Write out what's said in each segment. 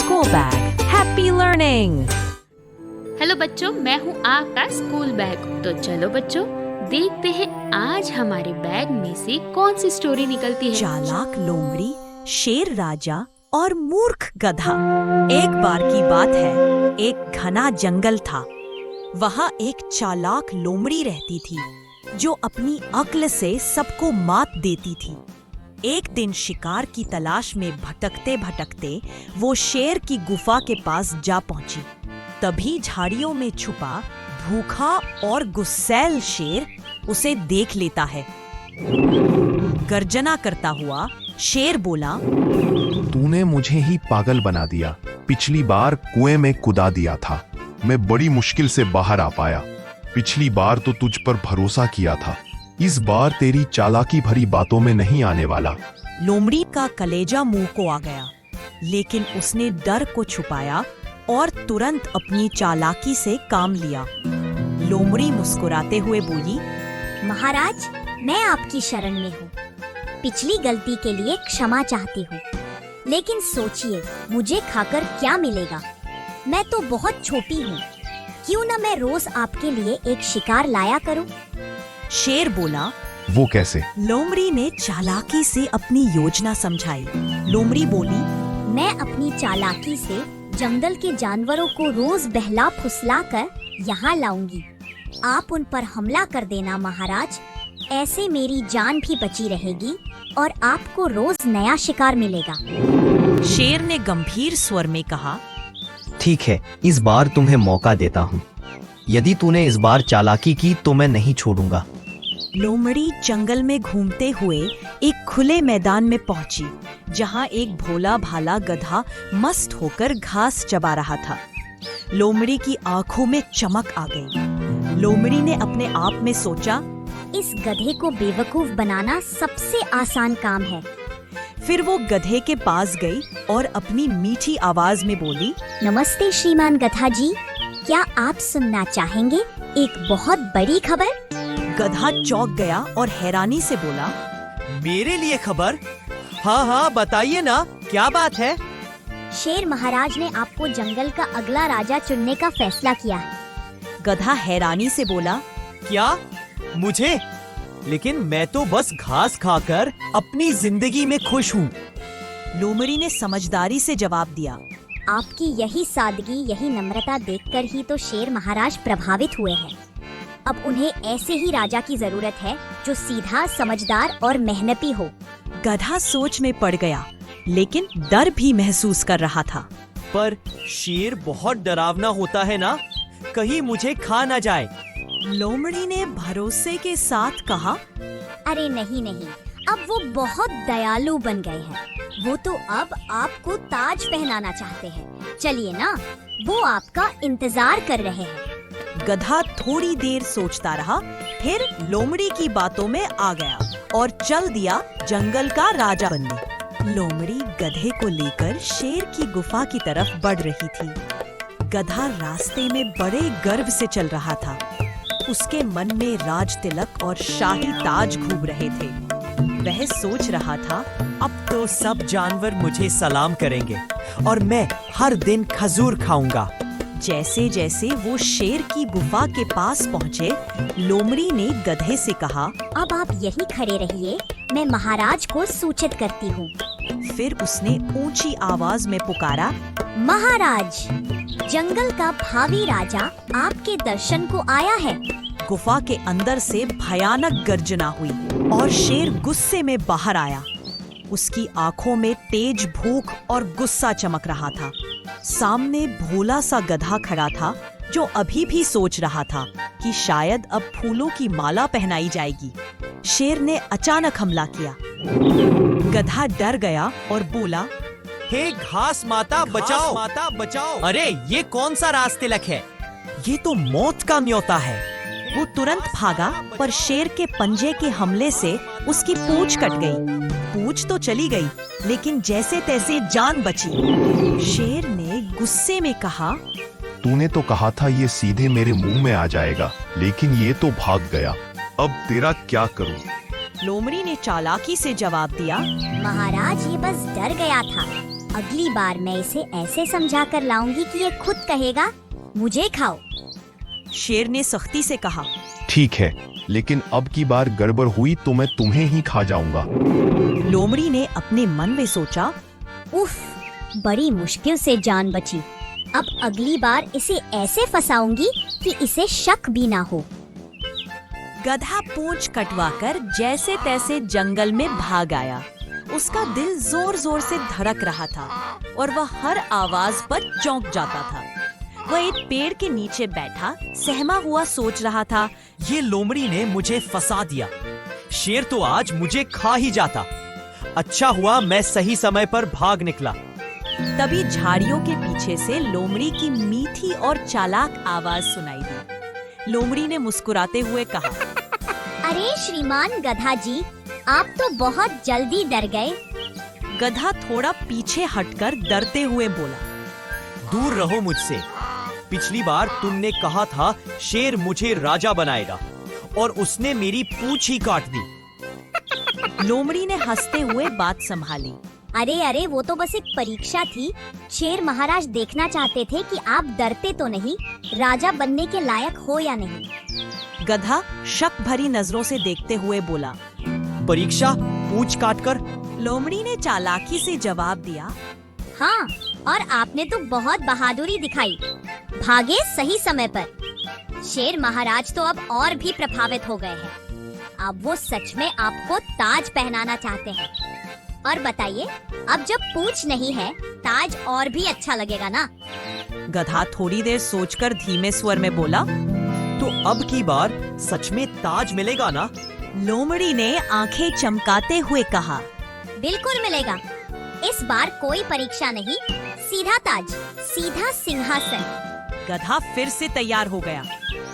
School Bag. Happy learning! Hello बच्चों, मैं हूँ आपका स्कूल बैग। तो चलो बच्चों, देखते हैं आज हमारे बैग में से कौन सी स्टोरी निकलती है। चालाक लोमड़ी, शेर राजा और मूर्ख गधा। एक बार की बात है, एक घना जंगल था। वहाँ एक चालाक लोमड़ी रहती थी जो अपनी अक्ल से सबको मात देती थी। एक दिन शिकार की तलाश में भटकते भटकते वो शेर की गुफा के पास जा पहुंची। तभी झाड़ियों में छुपा भूखा और गुस्सैल शेर उसे देख लेता है। गर्जना करता हुआ शेर बोला, तूने मुझे ही पागल बना दिया। पिछली बार कुएं में कुदा दिया था, मैं बड़ी मुश्किल से बाहर आ पाया। पिछली बार तो तुझ पर भरोसा किया था, इस बार तेरी चालाकी भरी बातों में नहीं आने वाला। लोमड़ी का कलेजा मुंह को आ गया, लेकिन उसने डर को छुपाया और तुरंत अपनी चालाकी से काम लिया। लोमड़ी मुस्कुराते हुए बोली, महाराज, मैं आपकी शरण में हूँ। पिछली गलती के लिए क्षमा चाहती हूँ, लेकिन सोचिए मुझे खाकर क्या मिलेगा। मैं तो बहुत छोटी हूँ, क्यों न मैं रोज आपके लिए एक शिकार लाया करूँ। शेर बोला, वो कैसे? लोमड़ी ने चालाकी से अपनी योजना समझाई। लोमड़ी बोली, मैं अपनी चालाकी से जंगल के जानवरों को रोज बहला फुसला कर यहाँ लाऊंगी। आप उन पर हमला कर देना महाराज, ऐसे मेरी जान भी बची रहेगी और आपको रोज नया शिकार मिलेगा। शेर ने गंभीर स्वर में कहा, ठीक है, इस बार तुम्हें मौका देता हूँ। यदि तूने इस बार चालाकी की तो मैं नहीं छोड़ूंगा। लोमड़ी जंगल में घूमते हुए एक खुले मैदान में पहुंची, जहां एक भोला भाला गधा मस्त होकर घास चबा रहा था। लोमड़ी की आंखों में चमक आ गई। लोमड़ी ने अपने आप में सोचा, इस गधे को बेवकूफ बनाना सबसे आसान काम है। फिर वो गधे के पास गई और अपनी मीठी आवाज में बोली, नमस्ते श्रीमान गधा जी, क्या आप सुनना चाहेंगे एक बहुत बड़ी खबर? गधा चौंक गया और हैरानी से बोला, मेरे लिए खबर? हाँ हाँ, बताइए ना, क्या बात है? शेर महाराज ने आपको जंगल का अगला राजा चुनने का फैसला किया है। गधा हैरानी से बोला, क्या? मुझे? लेकिन मैं तो बस घास खाकर अपनी जिंदगी में खुश हूँ। लोमड़ी ने समझदारी से जवाब दिया, आपकी यही सादगी, यही नम्रता देखकर ही तो शेर महाराज प्रभावित हुए हैं। अब उन्हें ऐसे ही राजा की जरूरत है जो सीधा, समझदार और मेहनती हो। गधा सोच में पड़ गया, लेकिन डर भी महसूस कर रहा था। पर शेर बहुत डरावना होता है ना, कहीं मुझे खा ना जाए। लोमड़ी ने भरोसे के साथ कहा, अरे नहीं नहीं, अब वो बहुत दयालु बन गए हैं। वो तो अब आपको ताज पहनाना चाहते हैं। चलिए ना, वो आपका इंतजार कर रहे हैं। गधा थोड़ी देर सोचता रहा, फिर लोमड़ी की बातों में आ गया और चल दिया जंगल का राजा बनने। लोमड़ी गधे को लेकर शेर की गुफा की तरफ बढ़ रही थी। गधा रास्ते में बड़े गर्व से चल रहा था। उसके मन में राज तिलक और शाही ताज घूम रहे थे। वह सोच रहा था, अब तो सब जानवर मुझे सलाम करेंगे और मैं हर दिन खजूर खाऊंगा। जैसे जैसे वो शेर की गुफा के पास पहुँचे, लोमड़ी ने गधे से कहा, अब आप यहीं खड़े रहिए, मैं महाराज को सूचित करती हूँ। फिर उसने ऊंची आवाज में पुकारा, महाराज, जंगल का भावी राजा आपके दर्शन को आया है। गुफा के अंदर से भयानक गर्जना हुई और शेर गुस्से में बाहर आया। उसकी आंखों में तेज भूख और गुस्सा चमक रहा था। सामने भोला सा गधा खड़ा था जो अभी भी सोच रहा था कि शायद अब फूलों की माला पहनाई जाएगी। शेर ने अचानक हमला किया। गधा डर गया और बोला, हे घास माता बचाओ, माता बचाओ। अरे ये कौन सा रास्तिलक है? ये तो मौत का न्योता है। वो तुरंत भागा, पर शेर के पंजे के हमले से उसकी पूंछ कट गई। पूंछ तो चली गई, लेकिन जैसे तैसे जान बची। शेर ने गुस्से में कहा, तूने तो कहा था ये सीधे मेरे मुंह में आ जाएगा, लेकिन ये तो भाग गया। अब तेरा क्या करूं? लोमड़ी ने चालाकी से जवाब दिया, महाराज, ये बस डर गया था। अगली बार मैं इसे ऐसे समझा कर लाऊंगी कि ये खुद कहेगा मुझे खाओ। शेर ने सख्ती से कहा। ठीक है, लेकिन अब की बार गड़बड़ हुई तो मैं तुम्हें ही खा जाऊंगा। लोमड़ी ने अपने मन में सोचा, उफ, बड़ी मुश्किल से जान बची। अब अगली बार इसे ऐसे फंसाऊंगी कि इसे शक भी ना हो। गधा पूंछ कटवाकर जैसे तैसे जंगल में भाग आया। उसका दिल जोर जोर से धड़क रहा था और वह हर आवाज पर चौंक जाता था। वह एक पेड़ के नीचे बैठा सहमा हुआ सोच रहा था। ये लोमड़ी ने मुझे फंसा दिया। शेर तो आज मुझे खा ही जाता। अच्छा हुआ मैं सही समय पर भाग निकला। तभी झाड़ियों के पीछे से लोमड़ी की मीठी और चालाक आवाज सुनाई दी। लोमड़ी ने मुस्कुराते हुए कहा, अरे श्रीमान गधा जी, आप तो बहुत जल्दी डर गए। गधा थोड़ा पीछे हटकर डरते हुए बोला, दूर रहो मुझसे। पिछली बार तुमने कहा था शेर मुझे राजा बनाएगा और उसने मेरी पूंछ ही काट दी। लोमड़ी ने हंसते हुए बात संभाली। अरे अरे, वो तो बस एक परीक्षा थी। शेर महाराज देखना चाहते थे कि आप डरते तो नहीं, राजा बनने के लायक हो या नहीं। गधा शक भरी नजरों से देखते हुए बोला। परीक्षा? पूंछ काटकर? लोमड़ी ने चालाकी से जवाब दिया, हाँ, और आपने तो बहुत बहादुरी दिखाई। भागे सही समय पर। शेर महाराज तो अब और भी प्रभावित हो गए हैं। अब वो सच में आपको ताज पहनाना चाहते हैं। और बताइए, अब जब पूंछ नहीं है, ताज और भी अच्छा लगेगा ना? गधा थोड़ी देर सोचकर धीमे स्वर में बोला, तो अब की बार सच में ताज मिलेगा ना? लोमड़ी ने आंखें चमकाते हुए कहा, बिल्कुल मिलेगा। इस बार कोई परीक्षा नहीं, सीधा ताज, सीधा सिंहासन। गधा फिर से तैयार हो गया।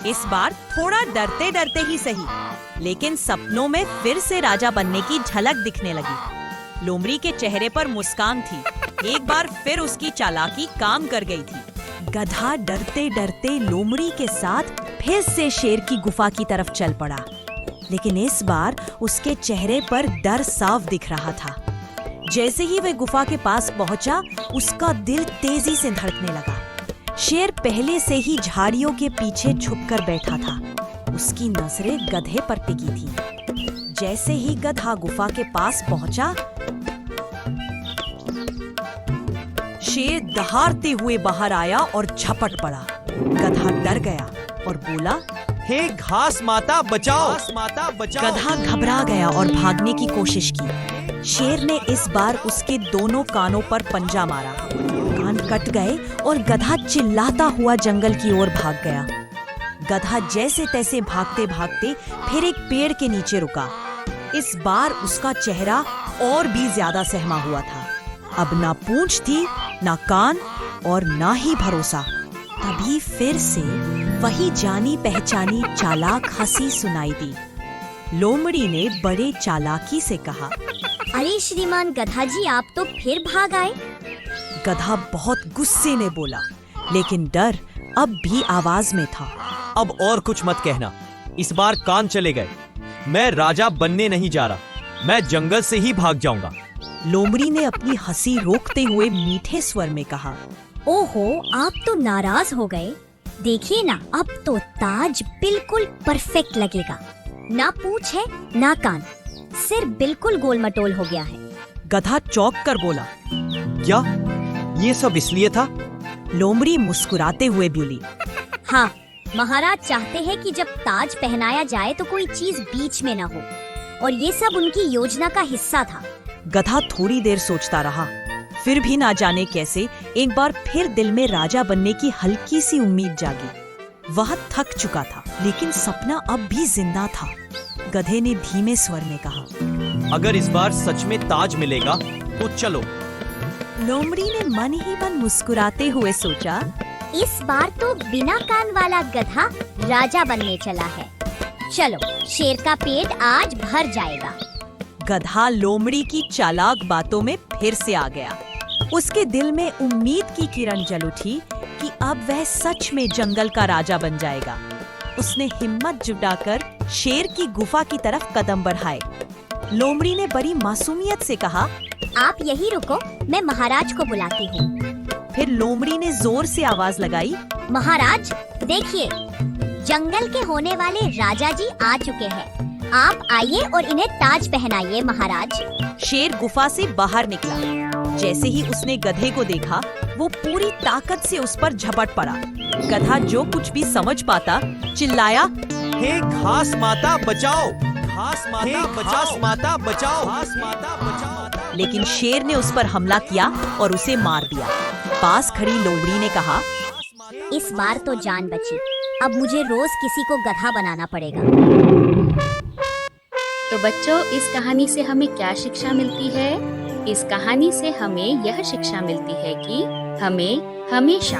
इस बार थोड़ा डरते डरते ही सही, लेकिन सपनों में फिर से राजा बनने की झलक दिखने लगी। लोमड़ी के चेहरे पर मुस्कान थी। एक बार फिर उसकी चालाकी काम कर गई थी। गधा डरते डरते लोमड़ी के साथ फिर से शेर की गुफा की तरफ चल पड़ा, लेकिन इस बार उसके चेहरे पर डर साफ दिख रहा था। जैसे ही वह गुफा के पास पहुंचा, उसका दिल तेजी से धड़कने लगा। शेर पहले से ही झाड़ियों के पीछे छुपकर बैठा था। उसकी नजरें गधे पर टिकी थी। जैसे ही गधा गुफा के पास पहुंचा, शेर दहाड़ते हुए बाहर आया और झपट पड़ा। गधा डर गया और बोला, हे घास माता बचाओ, घास माता बचाओ। गधा घबरा गया और भागने की कोशिश की। शेर ने इस बार उसके दोनों कानों पर पंजा मारा। कान कट गए और गधा चिल्लाता हुआ जंगल की ओर भाग गया। गधा जैसे तैसे भागते भागते फिर एक पेड़ के नीचे रुका। इस बार उसका चेहरा और भी ज्यादा सहमा हुआ था। अब ना पूंछ थी, ना कान और ना ही भरोसा। तभी फिर से वही जानी पहचानी चालाक हंसी सुनाई दी। लोमड़ी ने बड़े चालाकी से कहा, अरे श्रीमान गधा जी, आप तो फिर भाग आए। गधा बहुत गुस्से में बोला, लेकिन डर अब भी आवाज में था। अब और कुछ मत कहना। इस बार कान चले गए। मैं राजा बनने नहीं जा रहा। मैं जंगल से ही भाग जाऊंगा। लोमड़ी ने अपनी हंसी रोकते हुए मीठे स्वर में कहा, ओहो, आप तो नाराज हो गए। देखिए ना, अब तो ताज बिल्कुल परफेक्ट लगेगा। ना पूंछ है, ना कान, सिर बिल्कुल गोल मटोल हो गया है। गधा चौंक कर बोला। क्या ये सब इसलिए था? लोमड़ी मुस्कुराते हुए बोली, हाँ, महाराज चाहते हैं कि जब ताज पहनाया जाए तो कोई चीज बीच में ना हो, और ये सब उनकी योजना का हिस्सा था। गधा थोड़ी देर सोचता रहा। फिर भी ना जाने कैसे एक बार फिर दिल में राजा बनने की हल्की सी उम्मीद जागी। वह थक चुका था, लेकिन सपना अब भी जिंदा था। गधे ने धीमे स्वर में कहा, अगर इस बार सच में ताज मिलेगा तो चलो। लोमड़ी ने मन ही मन मुस्कुराते हुए सोचा, इस बार तो बिना कान वाला गधा राजा बनने चला है। चलो, शेर का पेट आज भर जाएगा। गधा लोमड़ी की चालाक बातों में फिर से आ गया। उसके दिल में उम्मीद की किरण जल उठी कि अब वह सच में जंगल का राजा बन जाएगा। उसने हिम्मत जुटाकर शेर की गुफा की तरफ कदम बढ़ाए। लोमड़ी ने बड़ी मासूमियत से कहा। आप यही रुको, मैं महाराज को बुलाती हूँ। फिर लोमड़ी ने जोर से आवाज लगाई। महाराज देखिए, जंगल के होने वाले राजा जी आ चुके हैं। आप आइए और इन्हें ताज पहनाइए महाराज। शेर गुफा से बाहर निकला। जैसे ही उसने गधे को देखा, वो पूरी ताकत से उस पर झपट पड़ा। गधा जो कुछ भी समझ पाता चिल्लाया, हे घास माता बचाओ, घास माता बचाओ, घास माता बचाओ, घास माता बचाओ। लेकिन शेर ने उस पर हमला किया और उसे मार दिया। पास खड़ी लोमड़ी ने कहा, इस बार तो जान बची, अब मुझे रोज किसी को गधा बनाना पड़ेगा। तो बच्चों, इस कहानी से हमें क्या शिक्षा मिलती है? इस कहानी से हमें यह शिक्षा मिलती है कि हमें हमेशा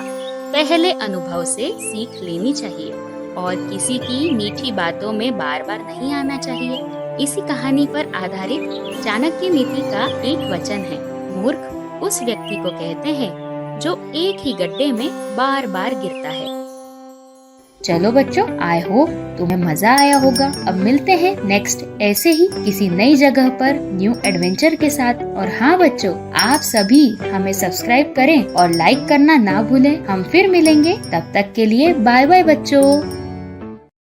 पहले अनुभव से सीख लेनी चाहिए और किसी की मीठी बातों में बार बार नहीं आना चाहिए। इसी कहानी पर आधारित चाणक्य नीति का एक वचन है, मूर्ख उस व्यक्ति को कहते हैं जो एक ही गड्ढे में बार बार गिरता है। चलो बच्चों, आई होप तुम्हें मजा आया होगा। अब मिलते हैं नेक्स्ट ऐसे ही किसी नई जगह पर न्यू एडवेंचर के साथ। और हाँ बच्चों, आप सभी हमें सब्सक्राइब करें और लाइक करना ना भूलें। हम फिर मिलेंगे, तब तक के लिए बाय बाय बच्चों।